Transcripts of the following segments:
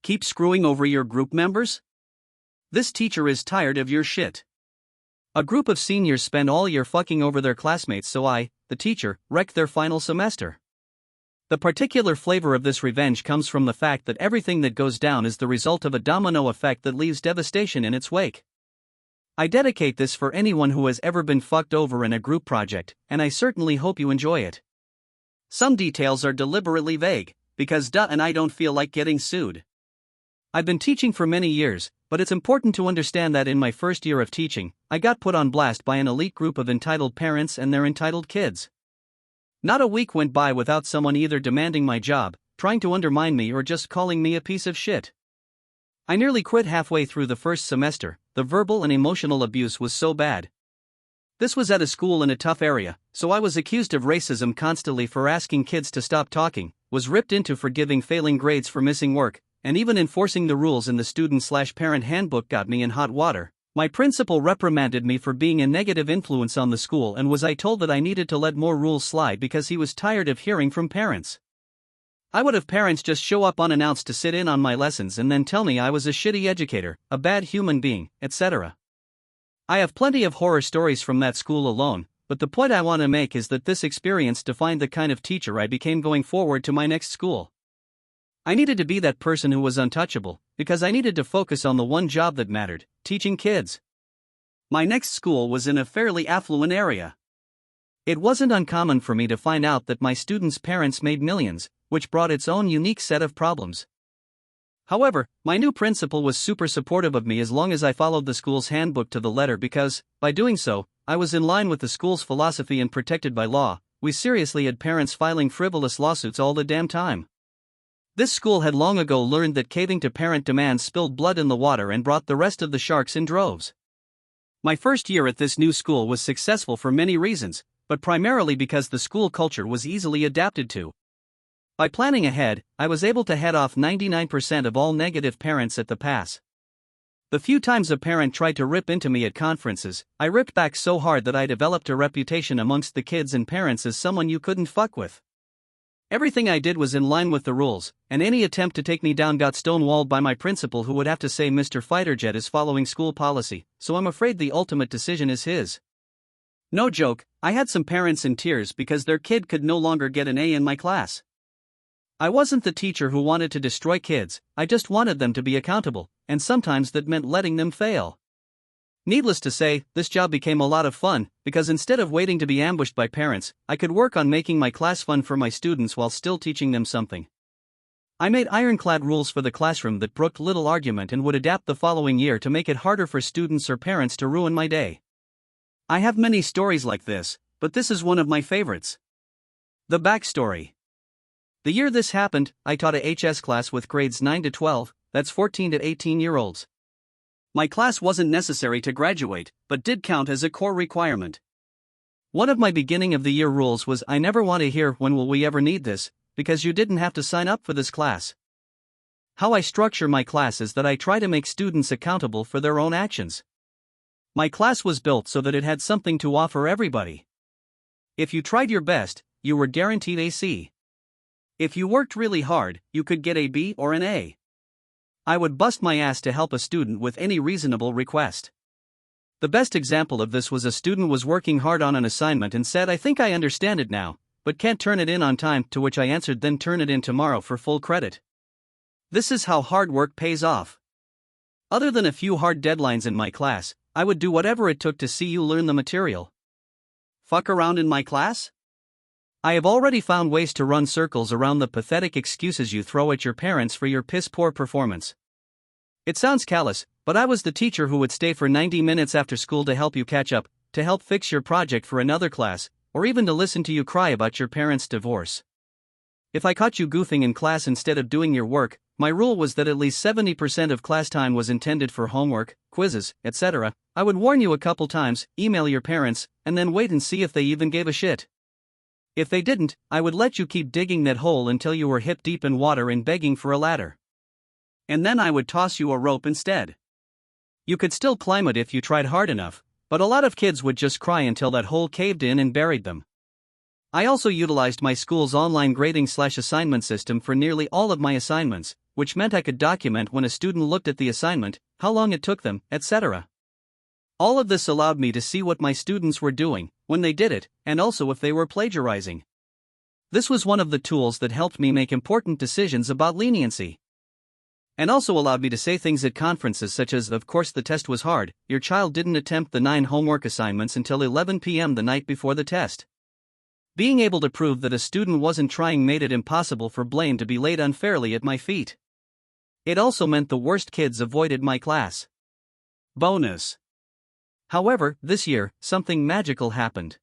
Keep screwing over your group members? This teacher is tired of your shit. A group of seniors spend all year fucking over their classmates, so I, the teacher, wrecked their final semester. The particular flavor of this revenge comes from the fact that everything that goes down is the result of a domino effect that leaves devastation in its wake. I dedicate this for anyone who has ever been fucked over in a group project, and I certainly hope you enjoy it. Some details are deliberately vague, because and I don't feel like getting sued. I've been teaching for many years, but it's important to understand that in my first year of teaching, I got put on blast by an elite group of entitled parents and their entitled kids. Not a week went by without someone either demanding my job, trying to undermine me, or just calling me a piece of shit. I nearly quit halfway through the first semester. The verbal and emotional abuse was so bad. This was at a school in a tough area, so I was accused of racism constantly for asking kids to stop talking, was ripped into for giving failing grades for missing work, and even enforcing the rules in the student/parent handbook got me in hot water. My principal reprimanded me for being a negative influence on the school, and I told that I needed to let more rules slide because he was tired of hearing from parents. I would have parents just show up unannounced to sit in on my lessons and then tell me I was a shitty educator, a bad human being, etc. I have plenty of horror stories from that school alone, but the point I want to make is that this experience defined the kind of teacher I became going forward to my next school. I needed to be that person who was untouchable, because I needed to focus on the one job that mattered: teaching kids. My next school was in a fairly affluent area. It wasn't uncommon for me to find out that my students' parents made millions, which brought its own unique set of problems. However, my new principal was super supportive of me as long as I followed the school's handbook to the letter, because, by doing so, I was in line with the school's philosophy and protected by law. We seriously had parents filing frivolous lawsuits all the damn time. This school had long ago learned that caving to parent demands spilled blood in the water and brought the rest of the sharks in droves. My first year at this new school was successful for many reasons, but primarily because the school culture was easily adapted to. By planning ahead, I was able to head off 99% of all negative parents at the pass. The few times a parent tried to rip into me at conferences, I ripped back so hard that I developed a reputation amongst the kids and parents as someone you couldn't fuck with. Everything I did was in line with the rules, and any attempt to take me down got stonewalled by my principal, who would have to say Mr. Fighterjet is following school policy, so I'm afraid the ultimate decision is his. No joke, I had some parents in tears because their kid could no longer get an A in my class. I wasn't the teacher who wanted to destroy kids, I just wanted them to be accountable, and sometimes that meant letting them fail. Needless to say, this job became a lot of fun, because instead of waiting to be ambushed by parents, I could work on making my class fun for my students while still teaching them something. I made ironclad rules for the classroom that brooked little argument and would adapt the following year to make it harder for students or parents to ruin my day. I have many stories like this, but this is one of my favorites. The backstory. The year this happened, I taught a HS class with grades 9 to 12, that's 14 to 18-year-olds. My class wasn't necessary to graduate, but did count as a core requirement. One of my beginning of the year rules was I never want to hear "when will we ever need this," because you didn't have to sign up for this class. How I structure my class is that I try to make students accountable for their own actions. My class was built so that it had something to offer everybody. If you tried your best, you were guaranteed a C. If you worked really hard, you could get a B or an A. I would bust my ass to help a student with any reasonable request. The best example of this was a student was working hard on an assignment and said, "I think I understand it now, but can't turn it in on time," to which I answered, "Then turn it in tomorrow for full credit." This is how hard work pays off. Other than a few hard deadlines in my class, I would do whatever it took to see you learn the material. Fuck around in my class? I have already found ways to run circles around the pathetic excuses you throw at your parents for your piss-poor performance. It sounds callous, but I was the teacher who would stay for 90 minutes after school to help you catch up, to help fix your project for another class, or even to listen to you cry about your parents' divorce. If I caught you goofing in class instead of doing your work, my rule was that at least 70% of class time was intended for homework, quizzes, etc. I would warn you a couple times, email your parents, and then wait and see if they even gave a shit. If they didn't, I would let you keep digging that hole until you were hip deep in water and begging for a ladder. And then I would toss you a rope instead. You could still climb it if you tried hard enough, but a lot of kids would just cry until that hole caved in and buried them. I also utilized my school's online grading/assignment system for nearly all of my assignments, which meant I could document when a student looked at the assignment, how long it took them, etc. All of this allowed me to see what my students were doing, when they did it, and also if they were plagiarizing. This was one of the tools that helped me make important decisions about leniency. And also allowed me to say things at conferences such as, of course the test was hard, your child didn't attempt the 9 homework assignments until 11 p.m. the night before the test. Being able to prove that a student wasn't trying made it impossible for blame to be laid unfairly at my feet. It also meant the worst kids avoided my class. Bonus. However, this year, something magical happened.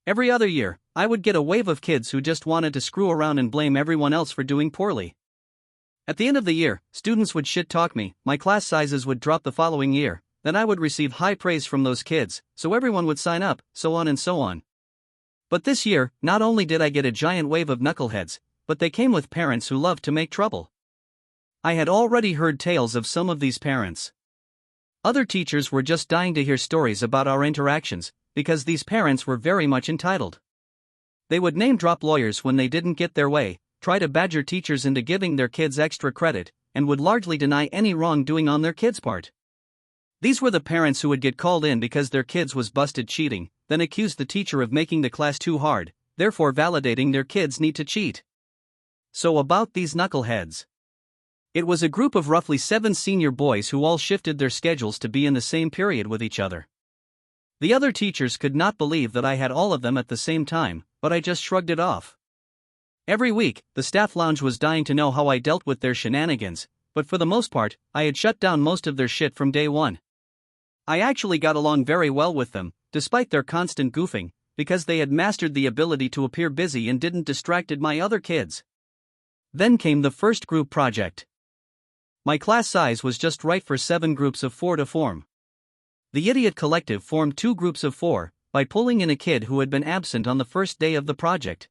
Every other year, I would get a wave of kids who just wanted to screw around and blame everyone else for doing poorly. At the end of the year, students would shit-talk me, my class sizes would drop the following year, then I would receive high praise from those kids, so everyone would sign up, so on and so on. But this year, not only did I get a giant wave of knuckleheads, but they came with parents who loved to make trouble. I had already heard tales of some of these parents. Other teachers were just dying to hear stories about our interactions, because these parents were very much entitled. They would name-drop lawyers when they didn't get their way, try to badger teachers into giving their kids extra credit, and would largely deny any wrongdoing on their kids' part. These were the parents who would get called in because their kids was busted cheating, then accuse the teacher of making the class too hard, therefore validating their kids' need to cheat. So about these knuckleheads. It was a group of roughly 7 senior boys who all shifted their schedules to be in the same period with each other. The other teachers could not believe that I had all of them at the same time, but I just shrugged it off. Every week, the staff lounge was dying to know how I dealt with their shenanigans, but for the most part, I had shut down most of their shit from day one. I actually got along very well with them, despite their constant goofing, because they had mastered the ability to appear busy and didn't distracted my other kids. Then came the first group project. My class size was just right for 7 groups of 4 to form. The Idiot Collective formed 2 groups of 4, by pulling in a kid who had been absent on the first day of the project.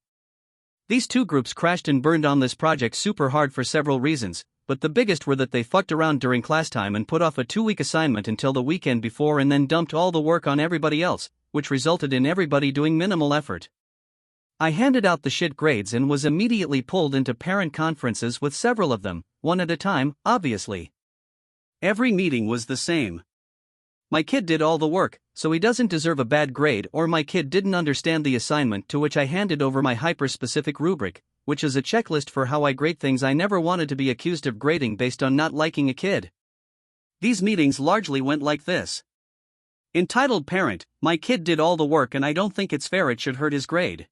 These 2 groups crashed and burned on this project super hard for several reasons, but the biggest were that they fucked around during class time and put off a 2-week assignment until the weekend before and then dumped all the work on everybody else, which resulted in everybody doing minimal effort. I handed out the shit grades and was immediately pulled into parent conferences with several of them, one at a time, obviously. Every meeting was the same. My kid did all the work, so he doesn't deserve a bad grade, or my kid didn't understand the assignment, to which I handed over my hyper-specific rubric, which is a checklist for how I grade things I never wanted to be accused of grading based on not liking a kid. These meetings largely went like this. Entitled parent, my kid did all the work and I don't think it's fair it should hurt his grade.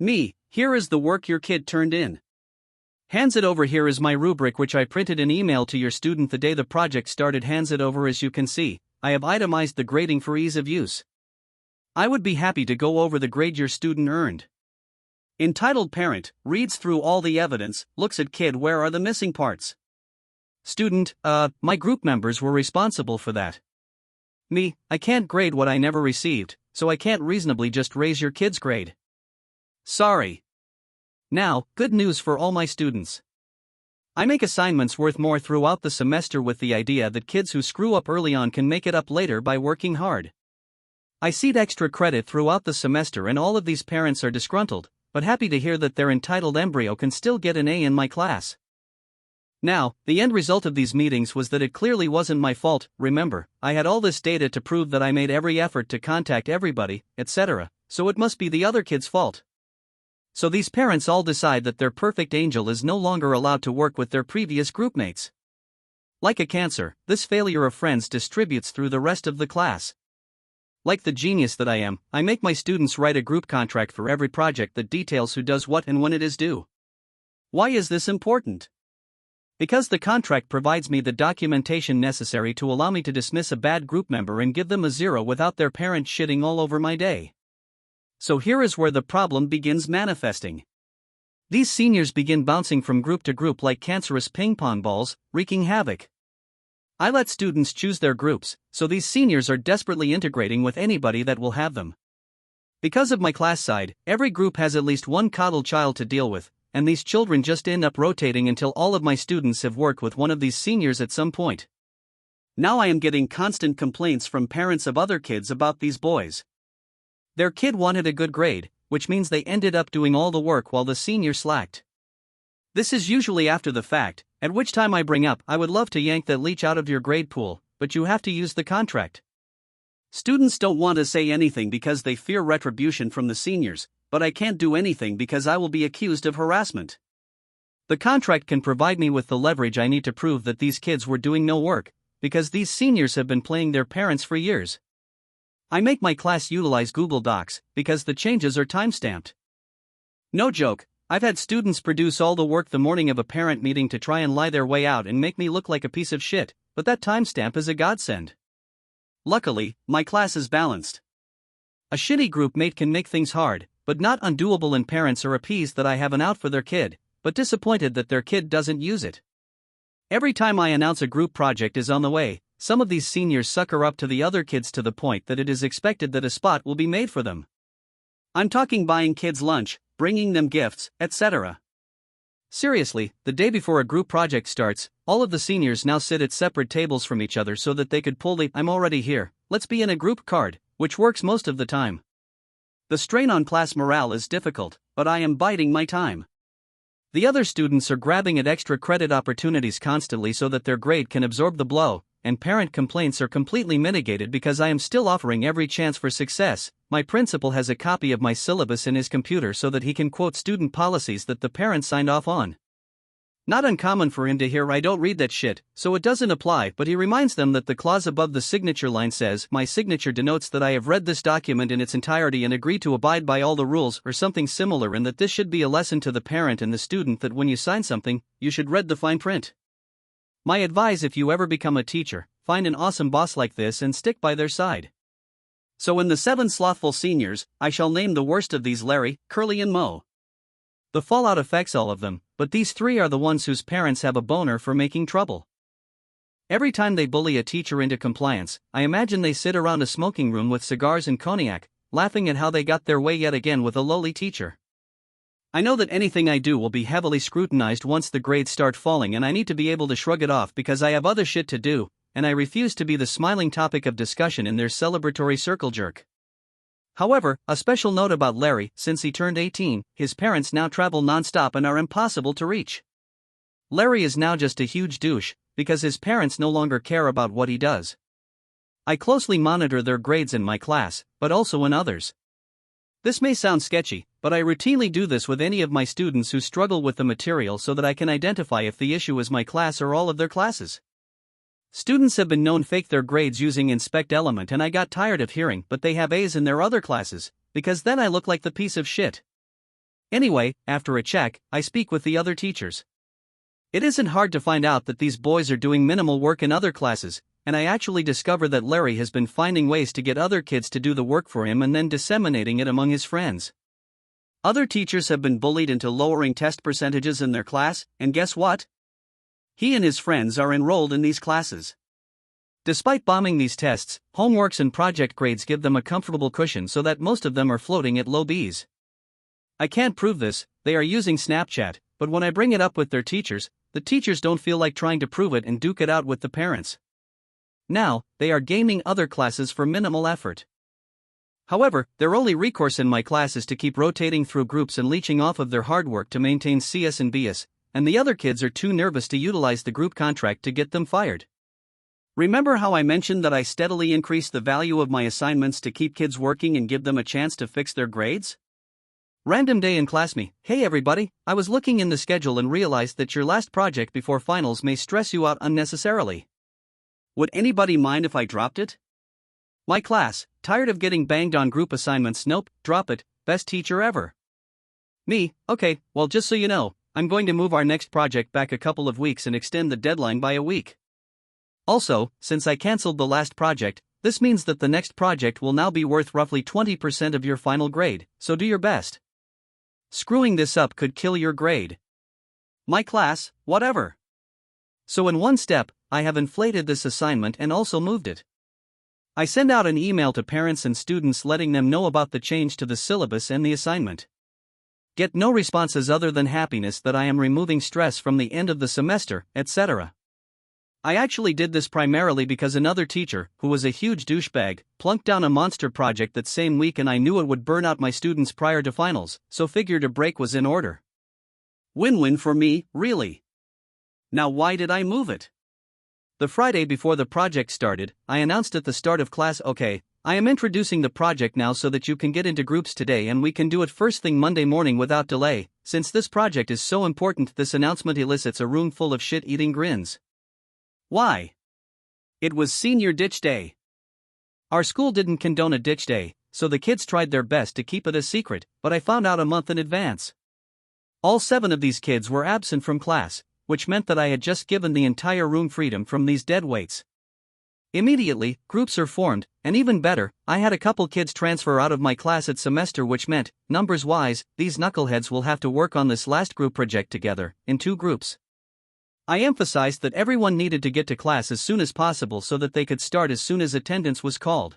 Me, here is the work your kid turned in. Hands it over, here is my rubric which I printed and emailed to your student the day the project started. Hands it over. As you can see, I have itemized the grading for ease of use. I would be happy to go over the grade your student earned. Entitled parent, reads through all the evidence, looks at kid, where are the missing parts? Student, my group members were responsible for that. Me, I can't grade what I never received, so I can't reasonably just raise your kid's grade. Sorry. Now, good news for all my students. I make assignments worth more throughout the semester with the idea that kids who screw up early on can make it up later by working hard. I seed extra credit throughout the semester and all of these parents are disgruntled, but happy to hear that their entitled embryo can still get an A in my class. Now, the end result of these meetings was that it clearly wasn't my fault. Remember, I had all this data to prove that I made every effort to contact everybody, etc., so it must be the other kid's fault. So these parents all decide that their perfect angel is no longer allowed to work with their previous groupmates. Like a cancer, this failure of friends distributes through the rest of the class. Like the genius that I am, I make my students write a group contract for every project that details who does what and when it is due. Why is this important? Because the contract provides me the documentation necessary to allow me to dismiss a bad group member and give them a 0 without their parent shitting all over my day. So here is where the problem begins manifesting. These seniors begin bouncing from group to group like cancerous ping pong balls, wreaking havoc. I let students choose their groups, so these seniors are desperately integrating with anybody that will have them. Because of my class side, every group has at least one coddle child to deal with, and these children just end up rotating until all of my students have worked with one of these seniors at some point. Now I am getting constant complaints from parents of other kids about these boys. Their kid wanted a good grade, which means they ended up doing all the work while the senior slacked. This is usually after the fact, at which time I bring up, I would love to yank that leech out of your grade pool, but you have to use the contract. Students don't want to say anything because they fear retribution from the seniors, but I can't do anything because I will be accused of harassment. The contract can provide me with the leverage I need to prove that these kids were doing no work, because these seniors have been playing their parents for years. I make my class utilize Google Docs, because the changes are time-stamped. No joke, I've had students produce all the work the morning of a parent meeting to try and lie their way out and make me look like a piece of shit, but that timestamp is a godsend. Luckily, my class is balanced. A shitty group mate can make things hard, but not undoable, and parents are appeased that I have an out for their kid, but disappointed that their kid doesn't use it. Every time I announce a group project is on the way, some of these seniors sucker up to the other kids to the point that it is expected that a spot will be made for them. I'm talking buying kids lunch, bringing them gifts, etc. Seriously, the day before a group project starts, all of the seniors now sit at separate tables from each other so that they could pull the "I'm already here, let's be in a group" card, which works most of the time. The strain on class morale is difficult, but I am biding my time. The other students are grabbing at extra credit opportunities constantly so that their grade can absorb the blow, and parent complaints are completely mitigated because I am still offering every chance for success. My principal has a copy of my syllabus in his computer so that he can quote student policies that the parents signed off on. Not uncommon for him to hear "I don't read that shit, so it doesn't apply," but he reminds them that the clause above the signature line says, "My signature denotes that I have read this document in its entirety and agree to abide by all the rules," or something similar, and that this should be a lesson to the parent and the student that when you sign something, you should read the fine print. My advice: if you ever become a teacher, find an awesome boss like this and stick by their side. So in the 7 slothful seniors, I shall name the worst of these Larry, Curly and Moe. The fallout affects all of them, but these 3 are the ones whose parents have a boner for making trouble. Every time they bully a teacher into compliance, I imagine they sit around a smoking room with cigars and cognac, laughing at how they got their way yet again with a lowly teacher. I know that anything I do will be heavily scrutinized once the grades start falling, and I need to be able to shrug it off because I have other shit to do, and I refuse to be the smiling topic of discussion in their celebratory circle jerk. However, a special note about Larry: since he turned 18, his parents now travel non-stop and are impossible to reach. Larry is now just a huge douche, because his parents no longer care about what he does. I closely monitor their grades in my class, but also in others. This may sound sketchy, but I routinely do this with any of my students who struggle with the material so that I can identify if the issue is my class or all of their classes. Students have been known fake their grades using Inspect Element, and I got tired of hearing "but they have A's in their other classes," because then I look like the piece of shit. Anyway, after a check, I speak with the other teachers. It isn't hard to find out that these boys are doing minimal work in other classes, and I actually discover that Larry has been finding ways to get other kids to do the work for him and then disseminating it among his friends. Other teachers have been bullied into lowering test percentages in their class, and guess what? He and his friends are enrolled in these classes. Despite bombing these tests, homeworks and project grades give them a comfortable cushion so that most of them are floating at low B's. I can't prove this, they are using Snapchat, but when I bring it up with their teachers, the teachers don't feel like trying to prove it and duke it out with the parents. Now, they are gaming other classes for minimal effort. However, their only recourse in my class is to keep rotating through groups and leeching off of their hard work to maintain CS and BS, and the other kids are too nervous to utilize the group contract to get them fired. Remember how I mentioned that I steadily increase the value of my assignments to keep kids working and give them a chance to fix their grades? Random day in class me: "Hey everybody, I was looking in the schedule and realized that your last project before finals may stress you out unnecessarily. Would anybody mind if I dropped it?" My class: "Tired of getting banged on group assignments? Nope, drop it, best teacher ever." Me: "Okay, well just so you know, I'm going to move our next project back a couple of weeks and extend the deadline by a week. Also, since I cancelled the last project, this means that the next project will now be worth roughly 20% of your final grade, so do your best. Screwing this up could kill your grade." My class: "Whatever." So in one step, I have inflated this assignment and also moved it. I send out an email to parents and students letting them know about the change to the syllabus and the assignment. Get no responses other than happiness that I am removing stress from the end of the semester, etc. I actually did this primarily because another teacher, who was a huge douchebag, plunked down a monster project that same week and I knew it would burn out my students prior to finals, so figured a break was in order. Win-win for me, really. Now why did I move it? The Friday before the project started, I announced at the start of class, okay, I am introducing the project now so that you can get into groups today and we can do it first thing Monday morning without delay. Since this project is so important, this announcement elicits a room full of shit-eating grins. Why? It was senior ditch day. Our school didn't condone a ditch day, so the kids tried their best to keep it a secret, but I found out a month in advance. All 7 of these kids were absent from class, which meant that I had just given the entire room freedom from these dead weights. Immediately, groups are formed, and even better, I had a couple kids transfer out of my class at semester, which meant, numbers-wise, these knuckleheads will have to work on this last group project together, in 2 groups. I emphasized that everyone needed to get to class as soon as possible so that they could start as soon as attendance was called.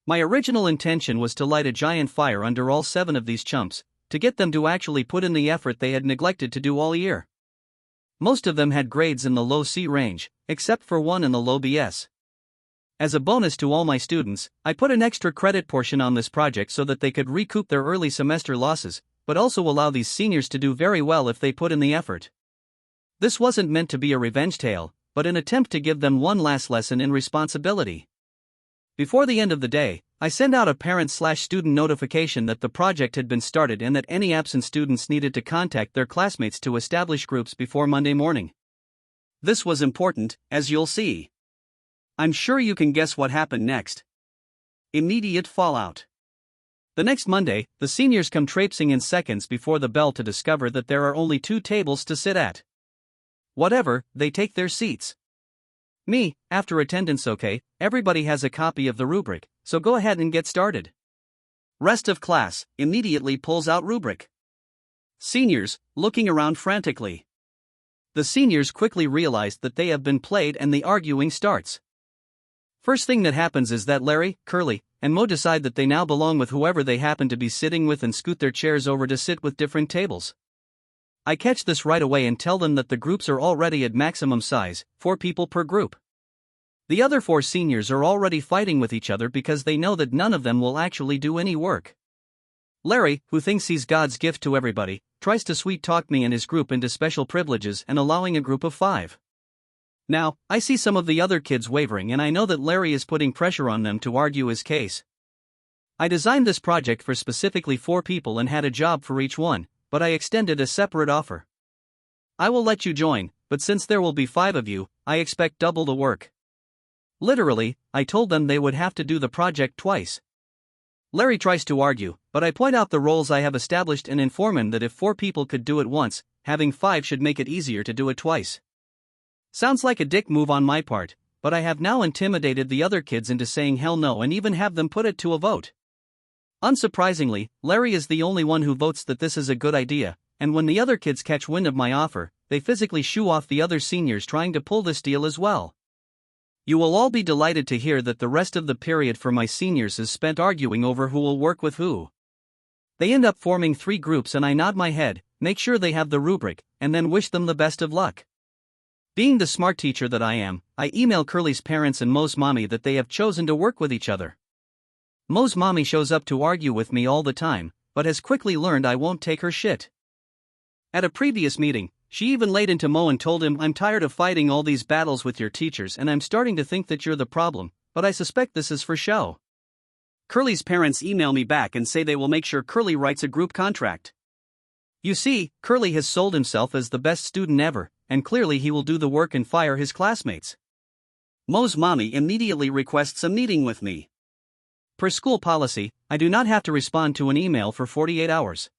My original intention was to light a giant fire under all 7 of these chumps, to get them to actually put in the effort they had neglected to do all year. Most of them had grades in the low C range, except for one in the low BS. As a bonus to all my students, I put an extra credit portion on this project so that they could recoup their early semester losses, but also allow these seniors to do very well if they put in the effort. This wasn't meant to be a revenge tale, but an attempt to give them one last lesson in responsibility. Before the end of the day, I sent out a parent/student notification that the project had been started and that any absent students needed to contact their classmates to establish groups before Monday morning. This was important, as you'll see. I'm sure you can guess what happened next. Immediate fallout. The next Monday, the seniors come traipsing in seconds before the bell to discover that there are only 2 tables to sit at. Whatever, they take their seats. Me, after attendance, okay, everybody has a copy of the rubric, so go ahead and get started. Rest of class immediately pulls out rubric. Seniors, looking around frantically. The seniors quickly realize that they have been played and the arguing starts. First thing that happens is that Larry, Curly, and Mo decide that they now belong with whoever they happen to be sitting with and scoot their chairs over to sit with different tables. I catch this right away and tell them that the groups are already at maximum size, 4 people per group. The other 4 seniors are already fighting with each other because they know that none of them will actually do any work. Larry, who thinks he's God's gift to everybody, tries to sweet-talk me and his group into special privileges and allowing a group of 5. Now, I see some of the other kids wavering and I know that Larry is putting pressure on them to argue his case. I designed this project for specifically 4 people and had a job for each one, but I extended a separate offer. I will let you join, but since there will be 5 of you, I expect double the work. Literally, I told them they would have to do the project twice. Larry tries to argue, but I point out the roles I have established and inform him that if 4 people could do it once, having 5 should make it easier to do it twice. Sounds like a dick move on my part, but I have now intimidated the other kids into saying hell no and even have them put it to a vote. Unsurprisingly, Larry is the only one who votes that this is a good idea, and when the other kids catch wind of my offer, they physically shoo off the other seniors trying to pull this deal as well. You will all be delighted to hear that the rest of the period for my seniors is spent arguing over who will work with who. They end up forming 3 groups and I nod my head, make sure they have the rubric, and then wish them the best of luck. Being the smart teacher that I am, I email Curly's parents and Mo's mommy that they have chosen to work with each other. Mo's mommy shows up to argue with me all the time, but has quickly learned I won't take her shit. At a previous meeting, she even laid into Mo and told him, I'm tired of fighting all these battles with your teachers and I'm starting to think that you're the problem, but I suspect this is for show. Curly's parents email me back and say they will make sure Curly writes a group contract. You see, Curly has sold himself as the best student ever, and clearly he will do the work and fire his classmates. Mo's mommy immediately requests a meeting with me. Per school policy, I do not have to respond to an email for 48 hours.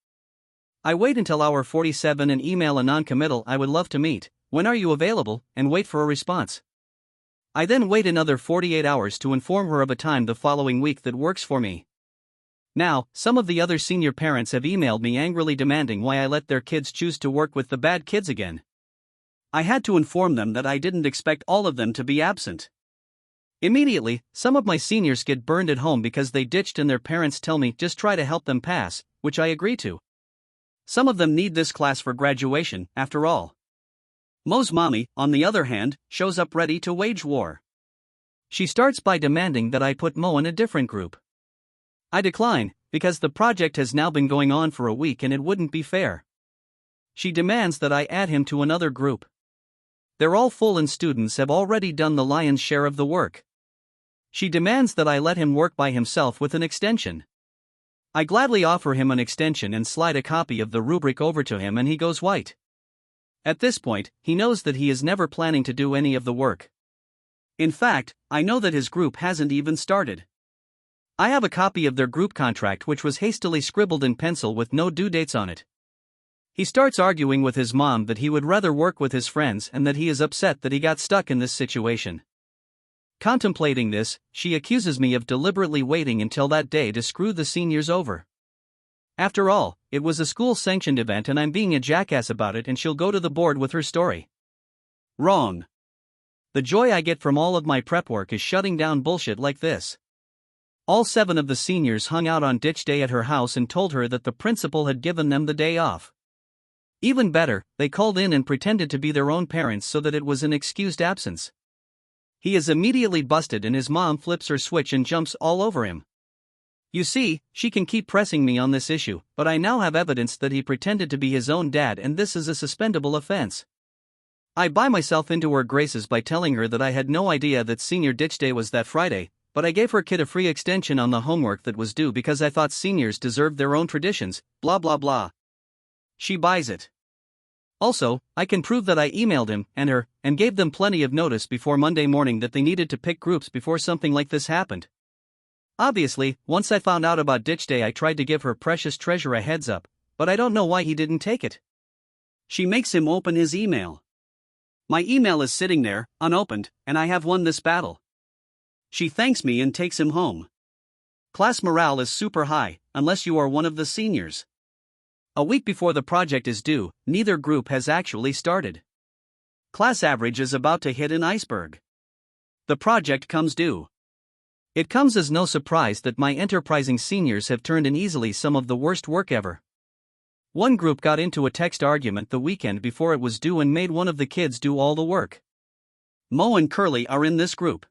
I wait until hour 47 and email a non-committal I would love to meet, when are you available, and wait for a response. I then wait another 48 hours to inform her of a time the following week that works for me. Now, some of the other senior parents have emailed me angrily demanding why I let their kids choose to work with the bad kids again. I had to inform them that I didn't expect all of them to be absent. Immediately, some of my seniors get burned at home because they ditched and their parents tell me just try to help them pass, which I agree to. Some of them need this class for graduation, after all. Mo's mommy, on the other hand, shows up ready to wage war. She starts by demanding that I put Mo in a different group. I decline, because the project has now been going on for a week and it wouldn't be fair. She demands that I add him to another group. They're all full and students have already done the lion's share of the work. She demands that I let him work by himself with an extension. I gladly offer him an extension and slide a copy of the rubric over to him, and he goes white. At this point, he knows that he is never planning to do any of the work. In fact, I know that his group hasn't even started. I have a copy of their group contract which was hastily scribbled in pencil with no due dates on it. He starts arguing with his mom that he would rather work with his friends and that he is upset that he got stuck in this situation. Contemplating this, she accuses me of deliberately waiting until that day to screw the seniors over. After all, it was a school-sanctioned event and I'm being a jackass about it, and she'll go to the board with her story. Wrong. The joy I get from all of my prep work is shutting down bullshit like this. All 7 of the seniors hung out on ditch day at her house and told her that the principal had given them the day off. Even better, they called in and pretended to be their own parents so that it was an excused absence. He is immediately busted and his mom flips her switch and jumps all over him. You see, she can keep pressing me on this issue, but I now have evidence that he pretended to be his own dad, and this is a suspendable offense. I buy myself into her graces by telling her that I had no idea that senior ditch day was that Friday, but I gave her kid a free extension on the homework that was due because I thought seniors deserved their own traditions, blah blah blah. She buys it. Also, I can prove that I emailed him and her, and gave them plenty of notice before Monday morning that they needed to pick groups before something like this happened. Obviously, once I found out about ditch day I tried to give her precious treasure a heads up, but I don't know why he didn't take it. She makes him open his email. My email is sitting there, unopened, and I have won this battle. She thanks me and takes him home. Class morale is super high, unless you are one of the seniors. A week before the project is due, neither group has actually started. Class average is about to hit an iceberg. The project comes due. It comes as no surprise that my enterprising seniors have turned in easily some of the worst work ever. One group got into a text argument the weekend before it was due and made one of the kids do all the work. Mo and Curly are in this group.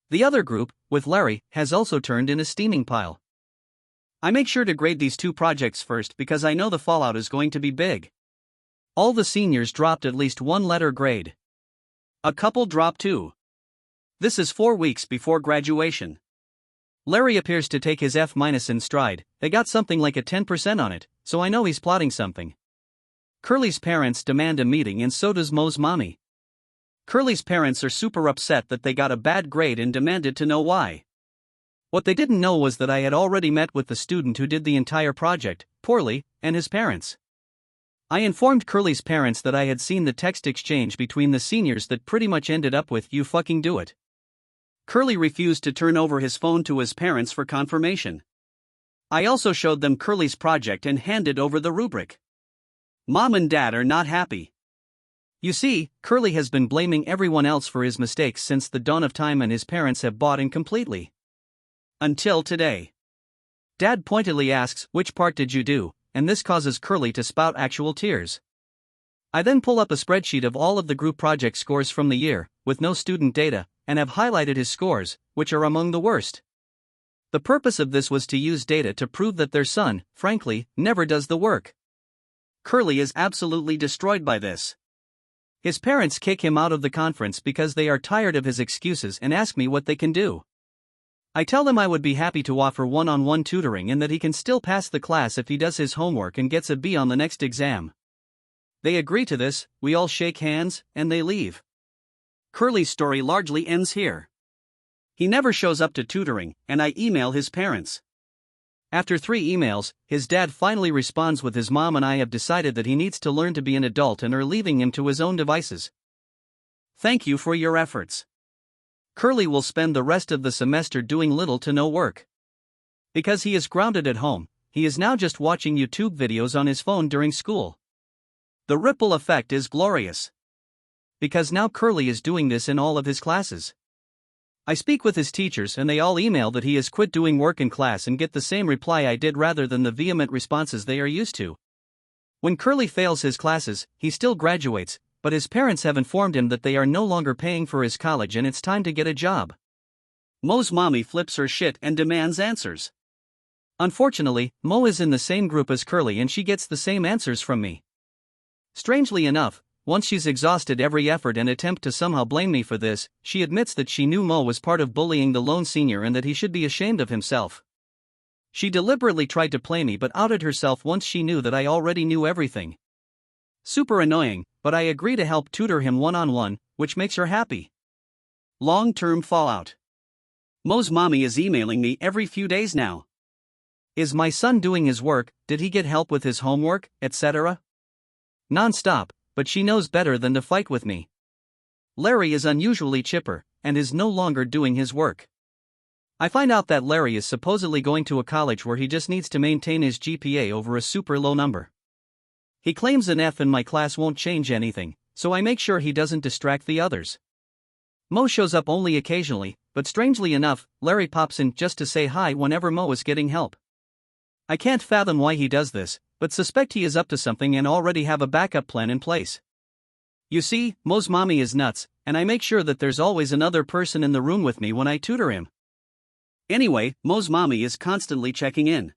The other group, with Larry, has also turned in a steaming pile. I make sure to grade these 2 projects first because I know the fallout is going to be big. All the seniors dropped at least 1 letter grade. A couple dropped 2. This is 4 weeks before graduation. Larry appears to take his F- in stride. They got something like a 10% on it, so I know he's plotting something. Curly's parents demand a meeting and so does Mo's mommy. Curly's parents are super upset that they got a bad grade and demanded to know why. What they didn't know was that I had already met with the student who did the entire project, poorly, and his parents. I informed Curly's parents that I had seen the text exchange between the seniors that pretty much ended up with "you fucking do it." Curly refused to turn over his phone to his parents for confirmation. I also showed them Curly's project and handed over the rubric. Mom and Dad are not happy. You see, Curly has been blaming everyone else for his mistakes since the dawn of time, and his parents have bought in completely. Until today. Dad pointedly asks, "Which part did you do?" and this causes Curly to spout actual tears. I then pull up a spreadsheet of all of the group project scores from the year, with no student data, and have highlighted his scores, which are among the worst. The purpose of this was to use data to prove that their son, frankly, never does the work. Curly is absolutely destroyed by this. His parents kick him out of the conference because they are tired of his excuses and ask me what they can do. I tell them I would be happy to offer one-on-one tutoring and that he can still pass the class if he does his homework and gets a B on the next exam. They agree to this, we all shake hands, and they leave. Curly's story largely ends here. He never shows up to tutoring, and I email his parents. After 3 emails, his dad finally responds with his mom and I have decided that he needs to learn to be an adult and are leaving him to his own devices. Thank you for your efforts. Curly will spend the rest of the semester doing little to no work. Because he is grounded at home, he is now just watching YouTube videos on his phone during school. The ripple effect is glorious. Because now Curly is doing this in all of his classes. I speak with his teachers and they all email that he has quit doing work in class and get the same reply I did rather than the vehement responses they are used to. When Curly fails his classes, he still graduates, but his parents have informed him that they are no longer paying for his college and it's time to get a job. Mo's mommy flips her shit and demands answers. Unfortunately, Mo is in the same group as Curly and she gets the same answers from me. Strangely enough, once she's exhausted every effort and attempt to somehow blame me for this, she admits that she knew Mo was part of bullying the lone senior and that he should be ashamed of himself. She deliberately tried to play me but outed herself once she knew that I already knew everything. Super annoying, but I agree to help tutor him one-on-one, which makes her happy. Long-term fallout. Mo's mommy is emailing me every few days now. Is my son doing his work? Did he get help with his homework, etc.? Non-stop, but she knows better than to fight with me. Larry is unusually chipper, and is no longer doing his work. I find out that Larry is supposedly going to a college where he just needs to maintain his GPA over a super low number. He claims an F in my class won't change anything, so I make sure he doesn't distract the others. Mo shows up only occasionally, but strangely enough, Larry pops in just to say hi whenever Mo is getting help. I can't fathom why he does this, but suspect he is up to something and already have a backup plan in place. You see, Mo's mommy is nuts, and I make sure that there's always another person in the room with me when I tutor him. Anyway, Mo's mommy is constantly checking in.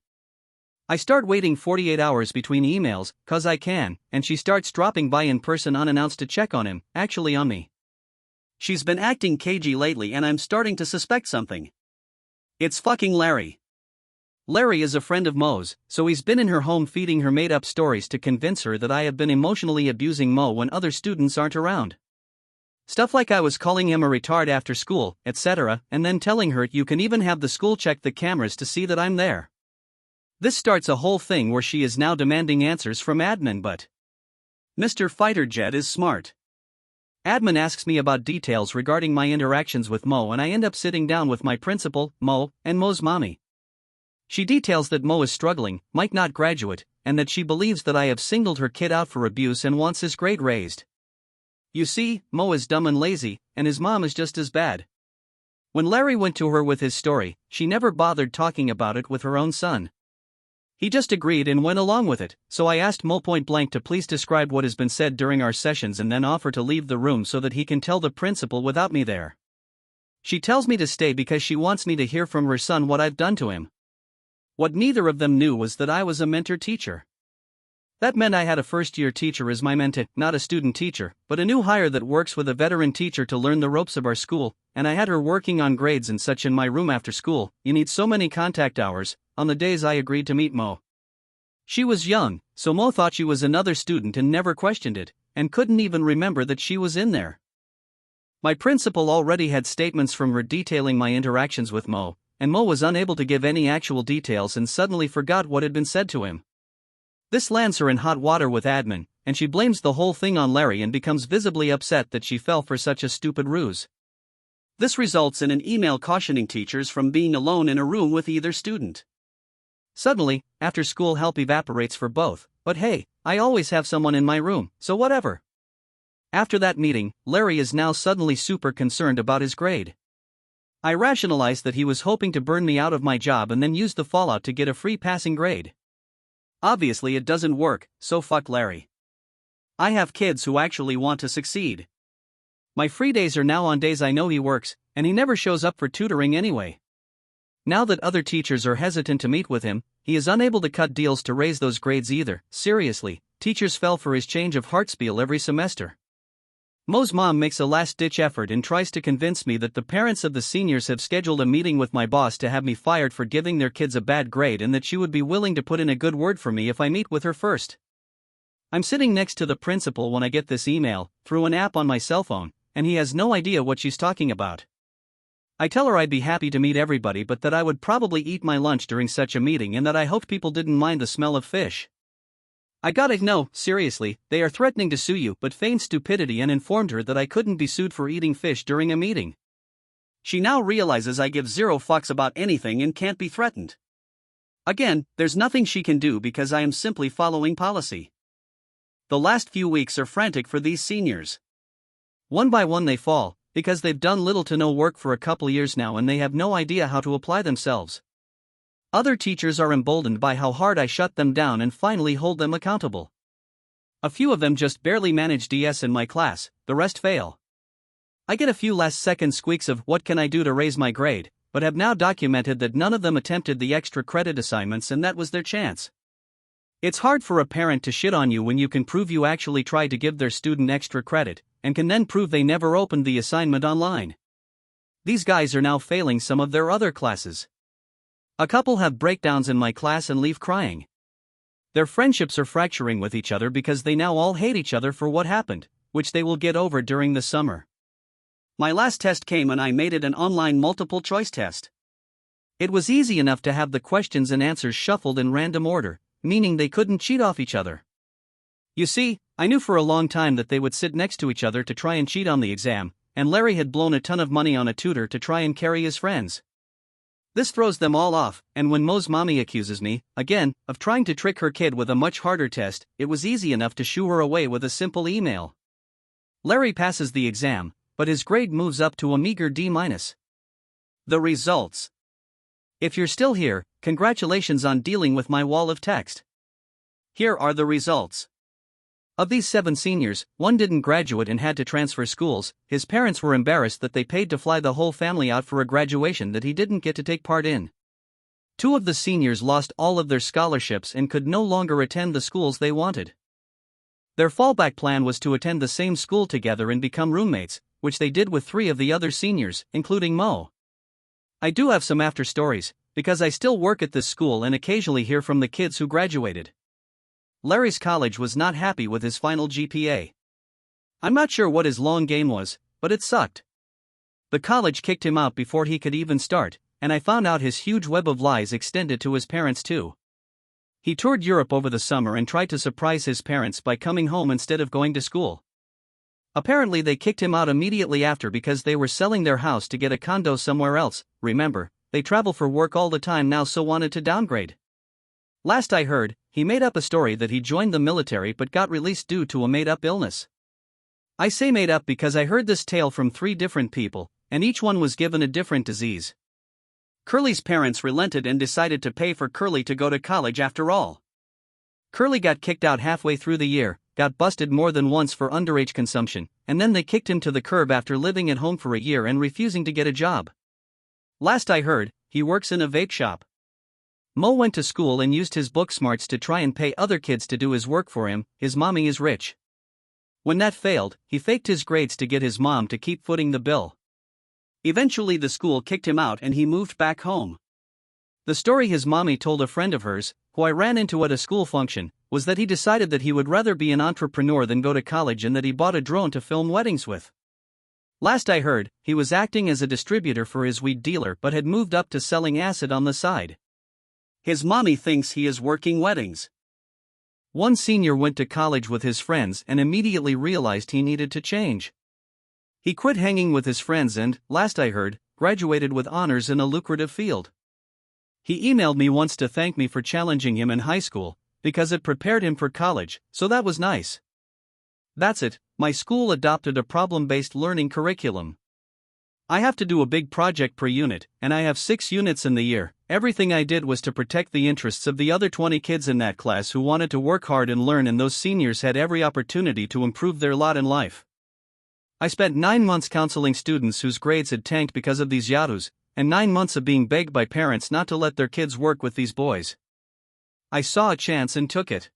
I start waiting 48 hours between emails, cause I can, and she starts dropping by in person unannounced to check on him, actually on me. She's been acting cagey lately and I'm starting to suspect something. It's fucking Larry. Larry is a friend of Mo's, so he's been in her home feeding her made-up stories to convince her that I have been emotionally abusing Mo when other students aren't around. Stuff like I was calling him a retard after school, etc., and then telling her you can even have the school check the cameras to see that I'm there. This starts a whole thing where she is now demanding answers from admin, but Mr. Fighter Jet is smart. Admin asks me about details regarding my interactions with Mo and I end up sitting down with my principal, Mo, and Mo's mommy. She details that Mo is struggling, might not graduate, and that she believes that I have singled her kid out for abuse and wants his grade raised. You see, Mo is dumb and lazy, and his mom is just as bad. When Larry went to her with his story, she never bothered talking about it with her own son. He just agreed and went along with it, so I asked Mo point blank to please describe what has been said during our sessions and then offer to leave the room so that he can tell the principal without me there. She tells me to stay because she wants me to hear from her son what I've done to him. What neither of them knew was that I was a mentor teacher. That meant I had a first-year teacher as my mentor, not a student teacher, but a new hire that works with a veteran teacher to learn the ropes of our school, and I had her working on grades and such in my room after school. You need so many contact hours, on the days I agreed to meet Mo. She was young, so Mo thought she was another student and never questioned it, and couldn't even remember that she was in there. My principal already had statements from her detailing my interactions with Mo, and Mo was unable to give any actual details and suddenly forgot what had been said to him. This lands her in hot water with admin, and she blames the whole thing on Larry and becomes visibly upset that she fell for such a stupid ruse. This results in an email cautioning teachers from being alone in a room with either student. Suddenly, after-school help evaporates for both, but hey, I always have someone in my room, so whatever. After that meeting, Larry is now suddenly super concerned about his grade. I rationalized that he was hoping to burn me out of my job and then use the fallout to get a free passing grade. Obviously it doesn't work, so fuck Larry. I have kids who actually want to succeed. My free days are now on days I know he works, and he never shows up for tutoring anyway. Now that other teachers are hesitant to meet with him, he is unable to cut deals to raise those grades either. Seriously, teachers fell for his change of heart spiel every semester. Mo's mom makes a last-ditch effort and tries to convince me that the parents of the seniors have scheduled a meeting with my boss to have me fired for giving their kids a bad grade and that she would be willing to put in a good word for me if I meet with her first. I'm sitting next to the principal when I get this email, through an app on my cell phone, and he has no idea what she's talking about. I tell her I'd be happy to meet everybody but that I would probably eat my lunch during such a meeting and that I hoped people didn't mind the smell of fish. I gotta know, seriously, they are threatening to sue you but feigned stupidity and informed her that I couldn't be sued for eating fish during a meeting. She now realizes I give zero fucks about anything and can't be threatened. Again, there's nothing she can do because I am simply following policy. The last few weeks are frantic for these seniors. One by one they fall, because they've done little to no work for a couple years now and they have no idea how to apply themselves. Other teachers are emboldened by how hard I shut them down and finally hold them accountable. A few of them just barely manage DS in my class, the rest fail. I get a few last-second squeaks of what can I do to raise my grade, but have now documented that none of them attempted the extra credit assignments and that was their chance. It's hard for a parent to shit on you when you can prove you actually tried to give their student extra credit, and can then prove they never opened the assignment online. These guys are now failing some of their other classes. A couple have breakdowns in my class and leave crying. Their friendships are fracturing with each other because they now all hate each other for what happened, which they will get over during the summer. My last test came and I made it an online multiple choice test. It was easy enough to have the questions and answers shuffled in random order, meaning they couldn't cheat off each other. You see, I knew for a long time that they would sit next to each other to try and cheat on the exam, and Larry had blown a ton of money on a tutor to try and carry his friends. This throws them all off, and when Mo's mommy accuses me, again, of trying to trick her kid with a much harder test, it was easy enough to shoo her away with a simple email. Larry passes the exam, but his grade moves up to a meager D-. The results. If you're still here, congratulations on dealing with my wall of text. Here are the results. Of these 7 seniors, 1 didn't graduate and had to transfer schools. His parents were embarrassed that they paid to fly the whole family out for a graduation that he didn't get to take part in. 2 of the seniors lost all of their scholarships and could no longer attend the schools they wanted. Their fallback plan was to attend the same school together and become roommates, which they did with 3 of the other seniors, including Mo. I do have some after stories, because I still work at this school and occasionally hear from the kids who graduated. Larry's college was not happy with his final GPA. I'm not sure what his long game was, but it sucked. The college kicked him out before he could even start, and I found out his huge web of lies extended to his parents too. He toured Europe over the summer and tried to surprise his parents by coming home instead of going to school. Apparently they kicked him out immediately after because they were selling their house to get a condo somewhere else. Remember, they travel for work all the time now, so wanted to downgrade. Last I heard, he made up a story that he joined the military but got released due to a made-up illness. I say made up because I heard this tale from 3 different people, and each one was given a different disease. Curly's parents relented and decided to pay for Curly to go to college after all. Curly got kicked out halfway through the year, got busted more than once for underage consumption, and then they kicked him to the curb after living at home for a year and refusing to get a job. Last I heard, he works in a vape shop. Mo went to school and used his book smarts to try and pay other kids to do his work for him. His mommy is rich. When that failed, he faked his grades to get his mom to keep footing the bill. Eventually the school kicked him out and he moved back home. The story his mommy told a friend of hers, who I ran into at a school function, was that he decided that he would rather be an entrepreneur than go to college and that he bought a drone to film weddings with. Last I heard, he was acting as a distributor for his weed dealer but had moved up to selling acid on the side. His mommy thinks he is working weddings. One senior went to college with his friends and immediately realized he needed to change. He quit hanging with his friends and, last I heard, graduated with honors in a lucrative field. He emailed me once to thank me for challenging him in high school, because it prepared him for college, so that was nice. That's it, my school adopted a problem-based learning curriculum. I have to do a big project per unit, and I have 6 units in the year. Everything I did was to protect the interests of the other 20 kids in that class who wanted to work hard and learn, and those seniors had every opportunity to improve their lot in life. I spent 9 months counseling students whose grades had tanked because of these yahoos, and 9 months of being begged by parents not to let their kids work with these boys. I saw a chance and took it.